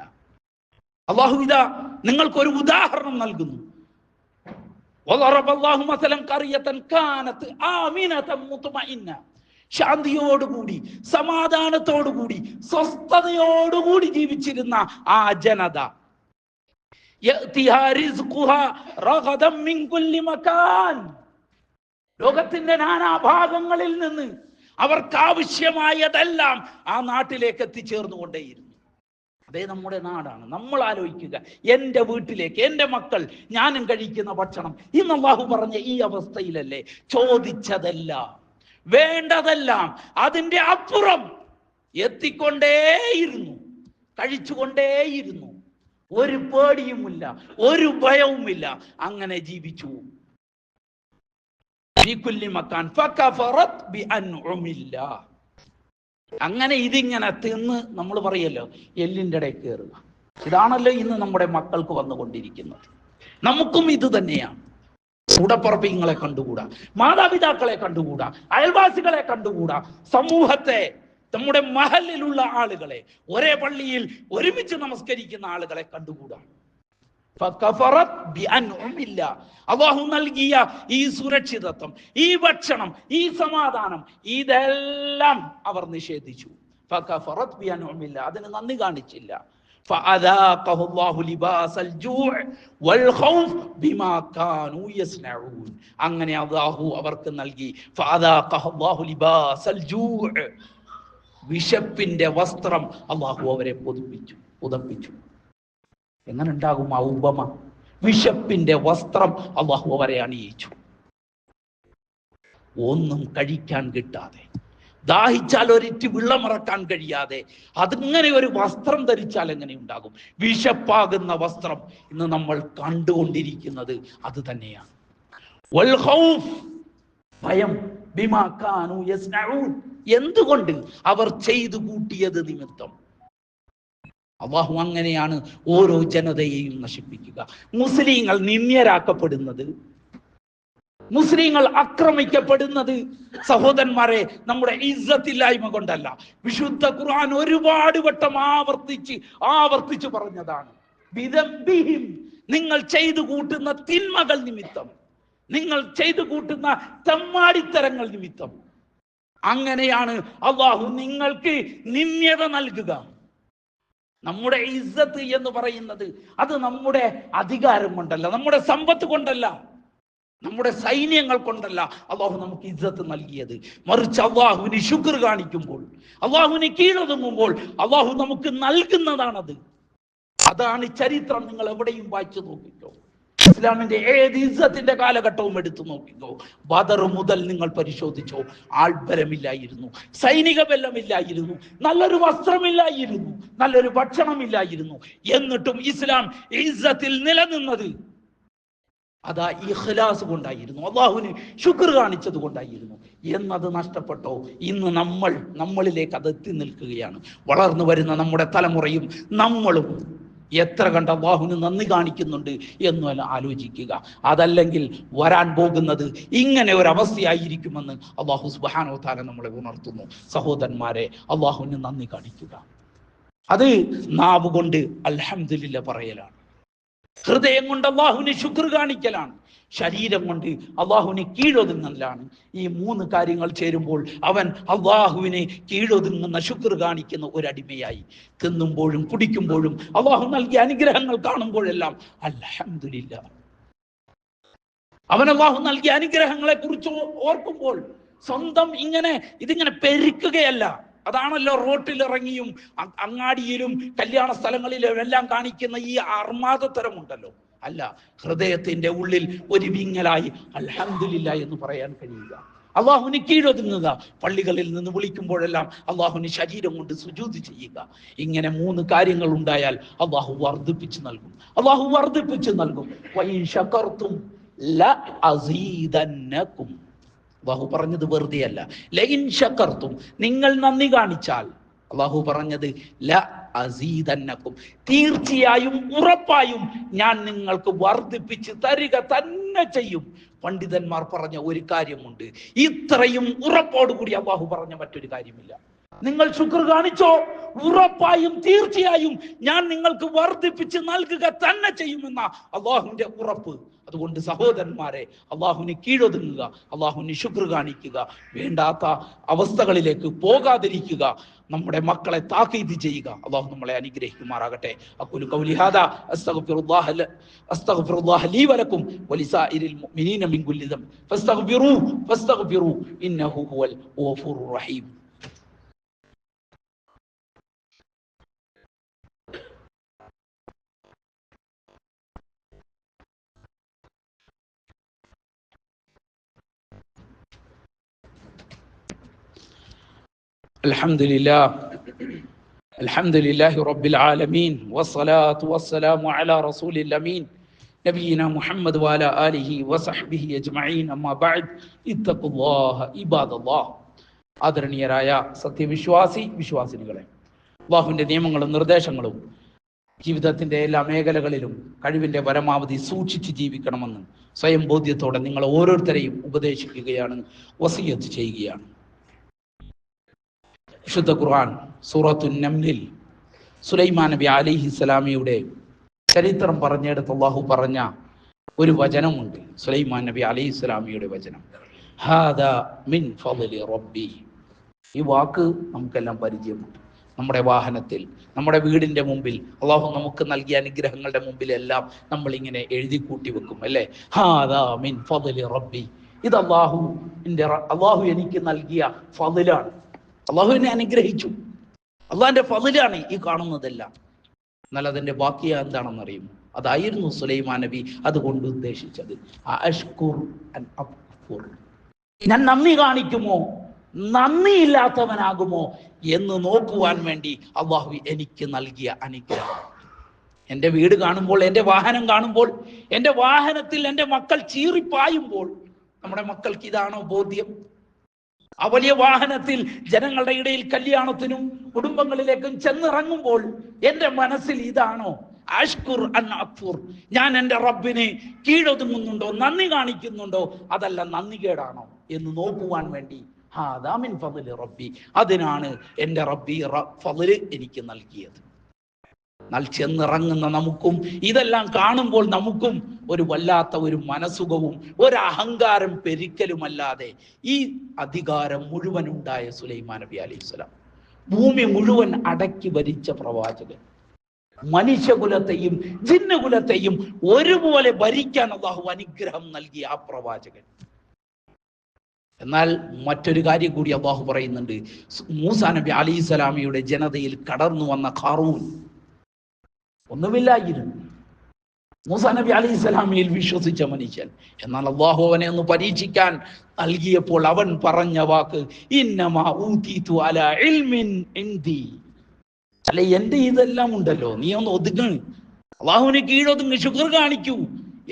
അല്ലാഹു ഇതാ നിങ്ങൾക്കൊരു ഉദാഹരണം നൽകുന്നു. ശാന്തിയോടുകൂടി, സമാധാനത്തോടുകൂടി, സ്വസ്ഥതയോടുകൂടി ജീവിച്ചിരുന്ന ആ ജനത, ലോകത്തിന്റെ നാനാഭാഗങ്ങളിൽ നിന്ന് അവർക്കാവശ്യമായതെല്ലാം ആ നാട്ടിലേക്ക് എത്തിച്ചേർന്നുകൊണ്ടേയിരുന്നു. അതേ നമ്മുടെ നാടാണ്. നമ്മൾ ആലോചിക്കുക, എൻ്റെ വീട്ടിലേക്ക് എൻ്റെ മക്കൾ, ഞാനും കഴിക്കുന്ന ഭക്ഷണം ഇന്ന് അല്ലാഹു പറഞ്ഞ ഈ അവസ്ഥയിലല്ലേ? ചോദിച്ചതെല്ലാം, വേണ്ടതെല്ലാം അതിൻ്റെ അപ്പുറം എത്തിക്കൊണ്ടേയിരുന്നു, കഴിച്ചുകൊണ്ടേയിരുന്നു. ഒരു പേടിയുമില്ല, ഒരു ഭയവുമില്ല. അങ്ങനെ ജീവിച്ചു. അങ്ങനെ ഇതിങ്ങനെ തിന്ന് നമ്മൾ പറയല്ലോ എല്ലിൻ്റെ ഇടയിൽ കയറുക. ഇതാണല്ലോ ഇന്ന് നമ്മുടെ മക്കൾക്ക് വന്നുകൊണ്ടിരിക്കുന്നത്. നമുക്കും ഇത് തന്നെയാണ്. കൂടപ്പറപ്പിങ്ങളെ കണ്ടുകൂടാ, മാതാപിതാക്കളെ കണ്ടുകൂടാ, അയൽവാസികളെ കണ്ടുകൂടാ, സമൂഹത്തെ, നമ്മുടെ മഹലിലുള്ള ആളുകളെ, ഒരേ പള്ളിയിൽ ഒരുമിച്ച് നമസ്കരിക്കുന്ന ആളുകളെ കണ്ടുകൂടാ. അല്ലാഹു നൽകിയ ഈ സുരക്ഷിതത്വം, ഈ ഭക്ഷണം, ഈ സമാധാനം, ഇതെല്ലാം അവർ നിഷേധിച്ചു. അതിന് നന്ദി കാണിച്ചില്ല. فأذاقه الله لباس الجوع والخوف بما كانوا يصنعون. അങ്ങനെ അല്ലാഹു അവർക്ക് നൽകി فأذاقه الله لباس الجوع, വിശപ്പിന്റെ വസ്ത്രം അല്ലാഹു അവരെ പുതപ്പിച്ചു. എങ്ങനെ ഉണ്ടാകും ആ ഉപമ? വിശപ്പിന്റെ വസ്ത്രം അല്ലാഹു അവരെ അണിയിച്ചു. ഒന്നും കഴിക്കാൻ കിട്ടാതെ, ദാഹിച്ചാൽ ഒരിറ്റ് വെള്ളമിറക്കാൻ കഴിയാതെ അതിങ്ങനെ ഒരു വസ്ത്രം ധരിച്ചാൽ എങ്ങനെ ഉണ്ടാകും? വിശപ്പാകുന്ന വസ്ത്രം ഇന്ന് നമ്മൾ കണ്ടുകൊണ്ടിരിക്കുന്നത് അത് തന്നെയാണ്. വൽ ഖൗഫ്, ഭയം. ബിമാ കാനൂ യസ്നഊൻ, എന്തുകൊണ്ട്? അവർ ചെയ്തു കൂട്ടിയത് നിമിത്തം. അല്ലാഹു അങ്ങനെയാണ് ഓരോ ജനതയെയും നശിപ്പിക്കുക. മുസ്ലിങ്ങൾ നിന്ദ്യരാക്കപ്പെടുന്നത്, മുസ്ലിങ്ങൾ ആക്രമിക്കപ്പെടുന്നത് സഹോദരന്മാരെ നമ്മുടെ ഇസ്സത്തില്ലായ്മ കൊണ്ടല്ല. വിശുദ്ധ ഖുർആൻ ഒരുപാട് വട്ടം ആവർത്തിച്ച് പറഞ്ഞതാണ്. ബിദംബിഹിം, നിങ്ങൾ ചെയ്തു കൂട്ടുന്ന തിന്മകൾ നിമിത്തം, നിങ്ങൾ ചെയ്തു കൂട്ടുന്ന തെമ്മാടിത്തരങ്ങൾ നിമിത്തം. അങ്ങനെയാണ് അല്ലാഹു നിങ്ങൾക്ക് നിന്ദ്യത നൽകുക. നമ്മുടെ ഇസ്സത്ത് എന്ന് പറയുന്നത് അത് നമ്മുടെ അധികാരം കൊണ്ടല്ല, നമ്മുടെ സമ്പത്ത് കൊണ്ടല്ല, നമ്മുടെ സൈന്യങ്ങൾ കൊണ്ടല്ല അല്ലാഹു നമുക്ക് ഇസ്സത്ത് നൽകിയത്. മറിച്ച് അല്ലാഹുവിന് ശുക്ർ കാണിക്കുമ്പോൾ, അല്ലാഹുവിന് കീഴൊതുങ്ങുമ്പോൾ അല്ലാഹു നമുക്ക് നൽകുന്നതാണത്. അതാണ് ചരിത്രം. നിങ്ങൾ എവിടെയും വായിച്ചു നോക്കിക്കോ. ഇസ്ലാമിന്റെ ഏത് ഇസ്സത്തിന്റെ കാലഘട്ടവും എടുത്തു നോക്കിക്കോ. ബദർ മുതൽ നിങ്ങൾ പരിശോധിച്ചോ, ആൾബലമില്ലായിരുന്നു, സൈനിക ബലമില്ലായിരുന്നു, നല്ലൊരു വസ്ത്രമില്ലായിരുന്നു, നല്ലൊരു ഭക്ഷണമില്ലായിരുന്നു. എന്നിട്ടും ഇസ്ലാം ഇസ്സത്തിൽ നിലനിന്നത് അതാ ഇഖ്ലാസ് കൊണ്ടായിരുന്നു, അല്ലാഹുവിന് ശുക്ർ കാണിച്ചത് കൊണ്ടായിരുന്നു. എന്നത് നഷ്ടപ്പെട്ടോ? ഇന്ന് നമ്മളിലേക്ക് അത് എത്തി നിൽക്കുകയാണ്. വളർന്നു വരുന്ന നമ്മുടെ തലമുറയും നമ്മളും എത്ര കണ്ട് അല്ലാഹുവിന് നന്ദി കാണിക്കുന്നുണ്ട് എന്ന് ആലോചിക്കുക. അതല്ലെങ്കിൽ വരാൻ പോകുന്നത് ഇങ്ങനെ ഒരു അവസ്ഥയായിരിക്കുമെന്ന് അല്ലാഹു സുബ്ഹാനഹു വ തആല നമ്മളെ ഉണർത്തുന്നു. സഹോദരന്മാരെ, അല്ലാഹുവിന് നന്ദി കാണിക്കുക. അത് നാവ് കൊണ്ട് അൽഹംദുലില്ലാഹ് പറയലാണ്, ഹൃദയം കൊണ്ട് അല്ലാഹുവിന് ശുക്ർ കാണിക്കലാണ്, ശരീരം കൊണ്ട് അല്ലാഹുവിന് കീഴൊതുങ്ങലാണ്. ഈ മൂന്ന് കാര്യങ്ങൾ ചേരുമ്പോൾ അവൻ അല്ലാഹുവിനെ കീഴൊതുങ്ങുന്ന ശുക്ർ കാണിക്കുന്ന ഒരടിമയായി. തിന്നുമ്പോഴും കുടിക്കുമ്പോഴും അല്ലാഹു നൽകിയ അനുഗ്രഹങ്ങൾ കാണുമ്പോഴെല്ലാം അൽഹംദുലില്ലാഹ്. അവൻ അല്ലാഹു നൽകിയ അനുഗ്രഹങ്ങളെ കുറിച്ച് ഓർക്കുമ്പോൾ സ്വന്തം ഇതിങ്ങനെ പെരുക്കുകയല്ല. അതാണല്ലോ റോട്ടിലിറങ്ങിയും അങ്ങാടിയിലും കല്യാണ സ്ഥലങ്ങളിലും എല്ലാം കാണിക്കുന്ന ഈ അർമാദത്തരമുണ്ടല്ലോ. അല്ല, ഹൃദയത്തിന്റെ ഉള്ളിൽ ഒരു വിങ്ങലായി അൽഹംദുലില്ലാഹ് എന്ന് പറയാൻ കഴിയുക, അല്ലാഹുവിന് കീഴൊതുങ്ങുക, പള്ളികളിൽ നിന്ന് വിളിക്കുമ്പോഴെല്ലാം അല്ലാഹുവിന് ശരീരം കൊണ്ട് സുജൂദ് ചെയ്യുക. ഇങ്ങനെ മൂന്ന് കാര്യങ്ങൾ ഉണ്ടായാൽ അല്ലാഹു വർദ്ധിപ്പിച്ചു നൽകും. വഇൻ ശകർതും ലഅസീദന്നകും. അല്ലാഹു പറഞ്ഞത് വെറുതെ അല്ല. ലഇൻ ശകർതും, നിങ്ങൾ നന്ദി കാണിച്ചാൽ, അല്ലാഹു പറഞ്ഞത് ലഅസീദന്നകും, തീർച്ചയായും ഉറപ്പായും ഞാൻ നിങ്ങൾക്ക് വർദ്ധിപ്പിച്ച് തരിക തന്നെ ചെയ്യും. പണ്ഡിതന്മാർ പറഞ്ഞ ഒരു കാര്യമുണ്ട്, ഇത്രയും ഉറപ്പോടുകൂടി അല്ലാഹു പറഞ്ഞ മറ്റൊരു കാര്യമില്ല. നിങ്ങൾ ശുക്ർ കാണിച്ചോ, ഉറപ്പായും തീർച്ചയായും ഞാൻ നിങ്ങൾക്ക് വർദ്ധിപ്പിച്ച് നൽകുക തന്നെ ചെയ്യുമെന്ന അല്ലാഹുവിന്റെ ഉറപ്പ്. അതുകൊണ്ട് സഹോദരന്മാരെ, അല്ലാഹുവിന് കീഴൊതുങ്ങുക, അല്ലാഹുവിന് ശുക്ർ കാണിക്കുക, വേണ്ടാത്ത അവസ്ഥകളിലേക്ക് പോകാതിരിക്കുക, നമ്മുടെ മക്കളെ താക്കീത് ചെയ്യുക. അല്ലാഹു നമ്മളെ അനുഗ്രഹിക്കുമാറാകട്ടെ. അഖൂലു ഖൗലി ഹാദാ അസ്തഗ്ഫിറുല്ലാഹ ലീ വലക്കും വലിസാഇരിൽ മുഅ്മിനീന മിൻ കുല്ലി ദംബ് ഫസ്തഗ്ഫിറൂ ഇന്നഹു ഹുവൽ ഗഫൂറുർ റഹീം. അൽഹംദുലില്ലാഹി റബ്ബിൽ ആലമീൻ വസ്സലാത്തു വസ്സലാമു അലാ റസൂലിൽ അമീൻ നബിയിനാ മുഹമ്മദ് വഅലാ ആലിഹി വസഹ്ബിഹി അജ്മഈൻ. അമ്മാ ബഅദ്, ഇത്തഖുല്ലാഹ ഇബാദല്ലാഹ്. ആദരണീയരായ വിശ്വാസിനികളെ, അല്ലാഹുവിന്റെ നിയമങ്ങളും നിർദ്ദേശങ്ങളും ജീവിതത്തിന്റെ എല്ലാ മേഖലകളിലും കഴിവിന്റെ പരമാവധി സൂക്ഷിച്ച് ജീവിക്കണമെന്ന് സ്വയം ബോധ്യത്തോടെ നിങ്ങൾ ഓരോരുത്തരെയും ഉപദേശിക്കുകയാണ്, വസിയത്ത് ചെയ്യുകയാണ്. വിശുദ്ധ ഖുർആൻ സൂറത്തുൻ നംലിൽ സുലൈമാൻ നബി അലൈഹിസ്സലാമിയുടെ ചരിത്രം പറഞ്ഞെടുത്ത് അല്ലാഹു പറഞ്ഞ ഒരു വചനമുണ്ട്. സുലൈമാൻ നബി അലൈഹിസ്സലാമിയുടെ വചനം, ഹാദാ മിൻ ഫളി റബ്ബി. ഈ വാക്ക് നമുക്കെല്ലാം പരിചയമുണ്ട്. നമ്മുടെ വാഹനത്തിൽ, നമ്മുടെ വീടിൻ്റെ മുമ്പിൽ അള്ളാഹു നമുക്ക് നൽകിയ അനുഗ്രഹങ്ങളുടെ മുമ്പിലെല്ലാം നമ്മളിങ്ങനെ എഴുതി കൂട്ടി വെക്കും അല്ലേ? ഹാദാ മിൻ ഫദ്ലി റബ്ബി, ഇത് അള്ളാഹു എനിക്ക് നൽകിയ ഫദ്ലാണ്, അള്ളാഹു എന്നെ അനുഗ്രഹിച്ചു, അള്ളാഹിന്റെ ഫദ്ലാണ് ഈ കാണുന്നതെല്ലാം. എന്നാൽ അതിന്റെ ബാക്കി എന്താണെന്നറിയും? അതായിരുന്നു സുലൈമാൻ നബി അതുകൊണ്ട് ഉദ്ദേശിച്ചത്. ഞാൻ നന്ദി കാണിക്കുമോ, നന്ദിയില്ലാത്തവനാകുമോ എന്ന് നോക്കുവാൻ വേണ്ടി അള്ളാഹു എനിക്ക് നൽകിയ അനുഗ്രഹം. എൻ്റെ വീട് കാണുമ്പോൾ, എൻ്റെ വാഹനം കാണുമ്പോൾ, എൻ്റെ വാഹനത്തിൽ എൻ്റെ മക്കൾ ചീറിപ്പായുമ്പോൾ, നമ്മുടെ മക്കൾക്ക് ഇതാണോ ബോധ്യം? ആ വലിയ വാഹനത്തിൽ ജനങ്ങളുടെ ഇടയിൽ കല്യാണത്തിനും കുടുംബങ്ങളിലേക്കും ചെന്നിറങ്ങുമ്പോൾ എൻ്റെ മനസ്സിൽ ഇതാണോ? അഷ്കുർ അൻ അക്ഫുർ, ഞാൻ എൻ്റെ റബ്ബിന് കീഴൊതുങ്ങുന്നുണ്ടോ, നന്ദി കാണിക്കുന്നുണ്ടോ, അതല്ല നന്ദികേടാണോ എന്ന് നോക്കുവാൻ വേണ്ടി ഹാദാ മിൻ ഫദ്ലി റബ്ബി, അതിനാണ് എൻ്റെ റബ്ബി ഫദ്ല് എനിക്ക് നൽകിയത്. എന്നാൽ ചെന്നിറങ്ങുന്ന നമുക്കും ഇതെല്ലാം കാണുമ്പോൾ നമുക്കും ഒരു വല്ലാത്ത ഒരു മനസുഖവും ഒരു അഹങ്കാരം പെരുക്കലുമല്ലാതെ ഈ അധികാരം മുഴുവൻ ഉണ്ടായ സുലൈമാൻ നബി അലൈഹിസ്സലാം, ഭൂമി മുഴുവൻ അടക്കി ഭരിച്ച പ്രവാചകൻ, മനുഷ്യകുലത്തെയും ജിന്നുകുലത്തെയും ഒരുപോലെ ഭരിക്കാൻ അല്ലാഹു അനുഗ്രഹം നൽകിയ ആ പ്രവാചകൻ. എന്നാൽ മറ്റൊരു കാര്യം കൂടി അല്ലാഹു പറയുന്നുണ്ട്. മൂസാ നബി അലൈഹിസ്സലാമിയുടെ ജനതയിൽ കടന്നു വന്ന ഖാറൂൻ ഒന്നുമില്ലായിരുന്നു, മൂസാ നബി അലൈഹിസ്സലാമിൽ വിശ്വസിച്ച മനുഷ്യൻ. എന്നാൽ അല്ലാഹു അവനെ ഒന്ന് പരീക്ഷിക്കാൻ നൽകിയപ്പോൾ അവൻ പറഞ്ഞ വാക്ക് ഇന്നമാ ഊതീതു അലാ ഇൽമിൻ ഇൻദി, അല്ലെ എൻ്റെ ഇതെല്ലാം ഉണ്ടല്ലോ, നീ ഒന്ന് ഒതുങ്ങ്, അള്ളാഹുവിന് കീഴൊതുങ്ങ്, ശുക്ർ കാണിക്കൂ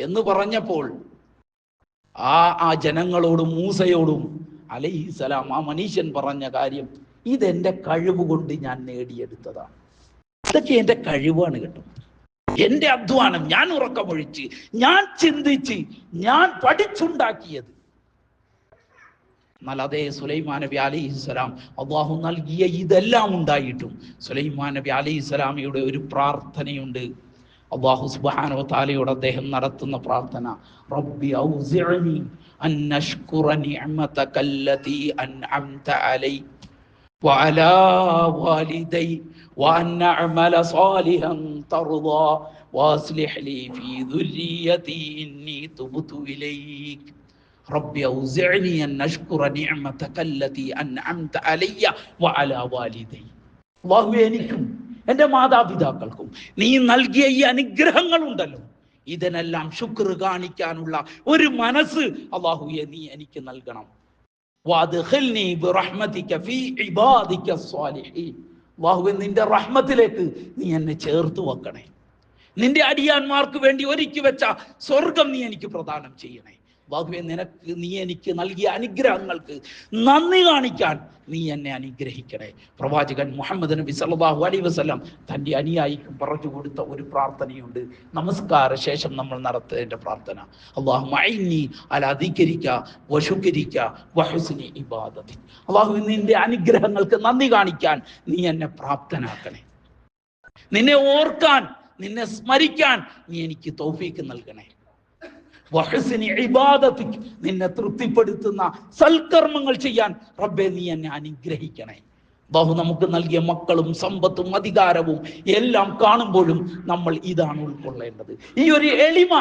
എന്ന് പറഞ്ഞപ്പോൾ ആ ജനങ്ങളോടും മൂസയോടും അലൈഹിസ്സലാം ആ മനുഷ്യൻ പറഞ്ഞ കാര്യം, ഇതെന്റെ കഴിവ് കൊണ്ട് ഞാൻ നേടിയെടുത്തതാണ്, ഇതൊക്കെ എൻ്റെ കഴിവാണ് കേട്ടോ, എൻ്റെ അധ്വാനം, ഞാൻ ഉറക്കമൊഴിച്ച്, ഞാൻ ചിന്തിച്ച്, ഞാൻ പഠിച്ചുണ്ടാക്കിയത്. എന്നാൽ അതേ സുലൈമാൻ നബി അലൈഹിസ്സലാം അള്ളാഹു നൽകിയ ഇതെല്ലാം ഉണ്ടായിട്ടും സുലൈമാൻ നബി അലൈഹിസ്സലാമിയുടെ ഒരു പ്രാർത്ഥനയുണ്ട്. അള്ളാഹു സുബ്ഹാനഹു വ തആലയോട് അദ്ദേഹം നടത്തുന്ന പ്രാർത്ഥന, റബ്ബി ഔസിഅനി അൻ അശ്കുറ നിഅമതക അല്ലതി അൻഅംത അലൈ വഅലാ വാലിദൈ വഅൻ അഅമല സാലിഹൻ തർദാ വഅസ്ലിഹ് ലീ ഫീ ദുർരിയതി ഇന്നി തുബ്തു ഇലൈക റബ്ബി ഔസിഅനി അൻ അശ്കുറ നിഅമതക അല്ലതി അൻഅംത അലയ്യ വഅലാ വാലിദൈ. അല്ലാഹുവേ, എനിക്കും എൻ്റെ മാതാപിതാക്കൾക്കും നീ നൽകിയ ഈ അനുഗ്രഹങ്ങളുണ്ടല്ലോ, ഇതിനെല്ലാം ശുക്ർ കാണിക്കാനുള്ള ഒരു മനസ്സ് അല്ലാഹുവേ നീ എനിക്ക് നൽകണം. വഅദ്ഖിൽനി ബിറഹ്മതിക ഫീ ഇബാദിക സ്വാലിഹീൻ. അല്ലാഹുവേ, നിന്റെ റഹ്മത്തിലേക്ക് നീ എന്നെ ചേർത്ത് വെക്കണേ, നിന്റെ അടിയാന്മാർക്ക് വേണ്ടി ഒരുക്കി വെച്ച സ്വർഗം നീ എനിക്ക് പ്രദാനം ചെയ്യണേ. അല്ലാഹുവേ, നീ എനിക്ക് നൽകിയ അനുഗ്രഹങ്ങൾക്ക് നന്ദി കാണിക്കാൻ നീ എന്നെ അനുഗ്രഹിക്കണേ. പ്രവാചകൻ മുഹമ്മദ് നബി സല്ലല്ലാഹു അലൈഹി വസല്ലം തൻ്റെ അനുയായിക്കും പറഞ്ഞു കൊടുത്ത ഒരു പ്രാർത്ഥനയുണ്ട്, നമസ്കാര ശേഷം നമ്മൾ നടത്തേണ്ട പ്രാർത്ഥന. അല്ലാഹുമ്മ അഇന്നി അലാ ദിക്രിക വശുക്രിക വഹുസ്നി ഇബാദതി. അല്ലാഹുവേ, നിന്റെ അനുഗ്രഹങ്ങൾക്ക് നന്ദി കാണിക്കാൻ നീ എന്നെ പ്രാപ്തനാക്കണേ, നിന്നെ ഓർക്കാൻ, നിന്നെ സ്മരിക്കാൻ നീ എനിക്ക് തൗഫീക്ക് നൽകണേ. വഹുസ്നി ഇബാദതിക്, നിന്നെ തൃപ്തിപ്പെടുത്തുന്ന സൽക്കർമ്മങ്ങൾ ചെയ്യാൻ റബ്ബേ നീ എന്നെ അനുഗ്രഹിക്കണേ. അല്ലാഹു നമുക്ക് നൽകിയ മക്കളും സമ്പത്തും അധികാരവും എല്ലാം കാണുമ്പോഴും നമ്മൾ ഇതാണ് ഉൾക്കൊള്ളേണ്ടത്. ഈ ഒരു എളിമ,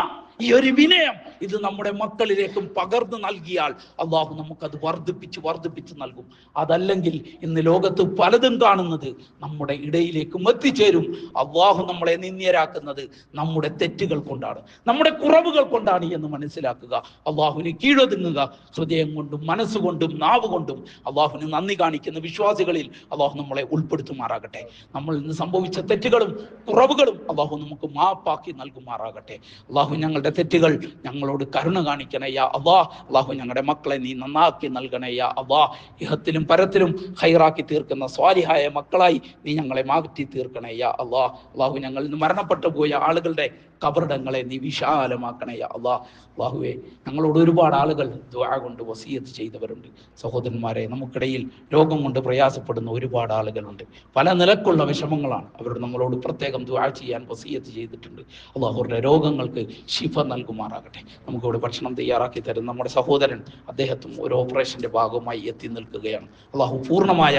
ഈ ഒരു വിനയം, ഇത് നമ്മുടെ മക്കളിലേക്കും പകർന്നു നൽകിയാൽ അല്ലാഹു നമുക്കത് വർദ്ധിപ്പിച്ച് നൽകും. അതല്ലെങ്കിൽ ഇന്ന് ലോകത്ത് പലതും കാണുന്നത് നമ്മുടെ ഇടയിലേക്കും എത്തിച്ചേരും. അല്ലാഹു നമ്മളെ നിന്ദ്യരാക്കുന്നത് നമ്മുടെ തെറ്റുകൾ കൊണ്ടാണ്, നമ്മുടെ കുറവുകൾ കൊണ്ടാണ് എന്ന് മനസ്സിലാക്കുക. അല്ലാഹുവിന് കീഴൊതുങ്ങുക, ഹൃദയം കൊണ്ടും മനസ്സുകൊണ്ടും നാവ് കൊണ്ടും അല്ലാഹുവിന് നന്ദി കാണിക്കുന്ന വിശ്വാസികളിൽ അല്ലാഹു നമ്മളെ ഉൾപ്പെടുത്തുമാറാകട്ടെ. നമ്മൾ ഇന്ന് സംഭവിച്ച തെറ്റുകളും കുറവുകളും അല്ലാഹു നമുക്ക് മാപ്പാക്കി നൽകുമാറാകട്ടെ. അല്ലാഹു ഞങ്ങളുടെ തെറ്റുകൾ ഞങ്ങളോട് കരുണ കാണിക്കണേ യാ അല്ലാഹ്. അല്ലാഹു ഞങ്ങളുടെ മക്കളെ നീ നന്നാക്കി നൽകണേ യാ അല്ലാഹ്. ഇഹത്തിലും പരത്തിലും ഖൈറാക്കി തീർക്കുന്ന സ്വാലിഹായ മക്കളായി നീ ഞങ്ങളെ മാറ്റി തീർക്കണേ യാ അല്ലാഹ്. അല്ലാഹു ഞങ്ങളിൽ നിന്ന് മരണപ്പെട്ടു പോയ ആളുകളുടെ ഖബറിടങ്ങളെ നീ വിശാലമാക്കണേ യാ അല്ലാഹ്. അല്ലാഹുവേ, ഞങ്ങളോട് ഒരുപാട് ആളുകൾ ദുആ കൊണ്ട് വസിയത്ത് ചെയ്തവരുണ്ട്. സഹോദരന്മാരെ, നമുക്കിടയിൽ രോഗം കൊണ്ട് പ്രയാസപ്പെടുന്ന ഒരുപാട് ആളുകളുണ്ട്. പല നിലക്കുള്ള വിഷമങ്ങളാണ്. അവരോട് നമ്മളോട് പ്രത്യേകം ദുആ ചെയ്യാൻ വസിയത്ത് ചെയ്തിട്ടുണ്ട്. അല്ലാഹു അവരുടെ രോഗങ്ങൾക്ക് ശിഫ നൽകുമാറാകട്ടെ. നമുക്കിവിടെ ഭക്ഷണം തയ്യാറാക്കി തരുന്ന നമ്മുടെ സഹോദരൻ, അദ്ദേഹത്തും ഒരു ഓപ്പറേഷന്റെ ഭാഗമായി എത്തി നിൽക്കുകയാണ്. അള്ളാഹു പൂർണ്ണമായ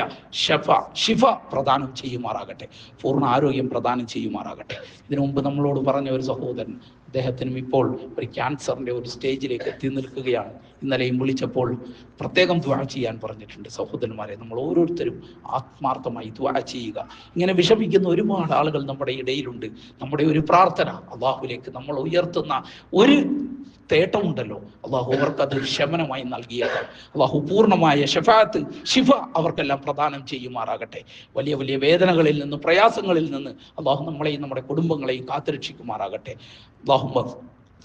ഷിഫ പ്രദാനം ചെയ്യുമാറാകട്ടെ, പൂർണ്ണ ആരോഗ്യം പ്രദാനം ചെയ്യുമാറാകട്ടെ. ഇതിനു മുമ്പ് നമ്മളോട് പറഞ്ഞ ഒരു സഹോദരൻ, അദ്ദേഹത്തിനും ഇപ്പോൾ ഒരു ക്യാൻസറിന്റെ ഒരു സ്റ്റേജിലേക്ക് എത്തി നിൽക്കുകയാണ്. ഇന്നലെയും വിളിച്ചപ്പോൾ പ്രത്യേകം ദുആ ചെയ്യാൻ പറഞ്ഞിട്ടുണ്ട്. സഹോദരന്മാരെ, നമ്മൾ ഓരോരുത്തരും ആത്മാർത്ഥമായി ദുആ ചെയ്യുക. ഇങ്ങനെ വിഷമിക്കുന്ന ഒരുപാട് ആളുകൾ നമ്മുടെ ഇടയിലുണ്ട്. നമ്മുടെ ഒരു പ്രാർത്ഥന, അള്ളാഹുലേക്ക് നമ്മൾ ഉയർത്തുന്ന ഒരു തേട്ടമുണ്ടല്ലോ, അള്ളാഹു അവർക്കത് ശമനമായി നൽകിയേക്കാം. അള്ളാഹു പൂർണ്ണമായ ഷിഫ അവർക്കെല്ലാം പ്രദാനം ചെയ്യുമാറാകട്ടെ. വലിയ വലിയ വേദനകളിൽ നിന്ന്, പ്രയാസങ്ങളിൽ നിന്ന് അള്ളാഹു നമ്മളെയും നമ്മുടെ കുടുംബങ്ങളെയും കാത്തുരക്ഷിക്കുമാറാകട്ടെ. അള്ളാഹുമ്മ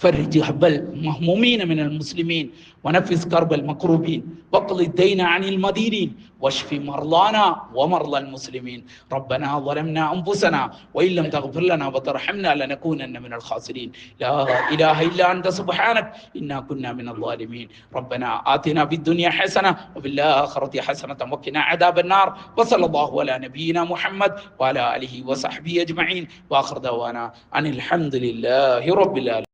فرج هب المهمومين من المسلمين ونفس كرب المكروبين واقض الدين عن المدينين واشف مرضانا ومرضى المسلمين. ربنا ظلمنا أنفسنا وإن لم تغفر لنا وترحمنا لنكونن من الخاسرين. لا إله إلا أنت سبحانك إنا كنا من الظالمين. ربنا آتنا في الدنيا حسنة وفي الآخرة حسنة وقنا عذاب النار. وصلى الله على نبينا محمد وعلى آله وصحبه أجمعين. وآخر دعوانا أن الحمد لله رب العالمين.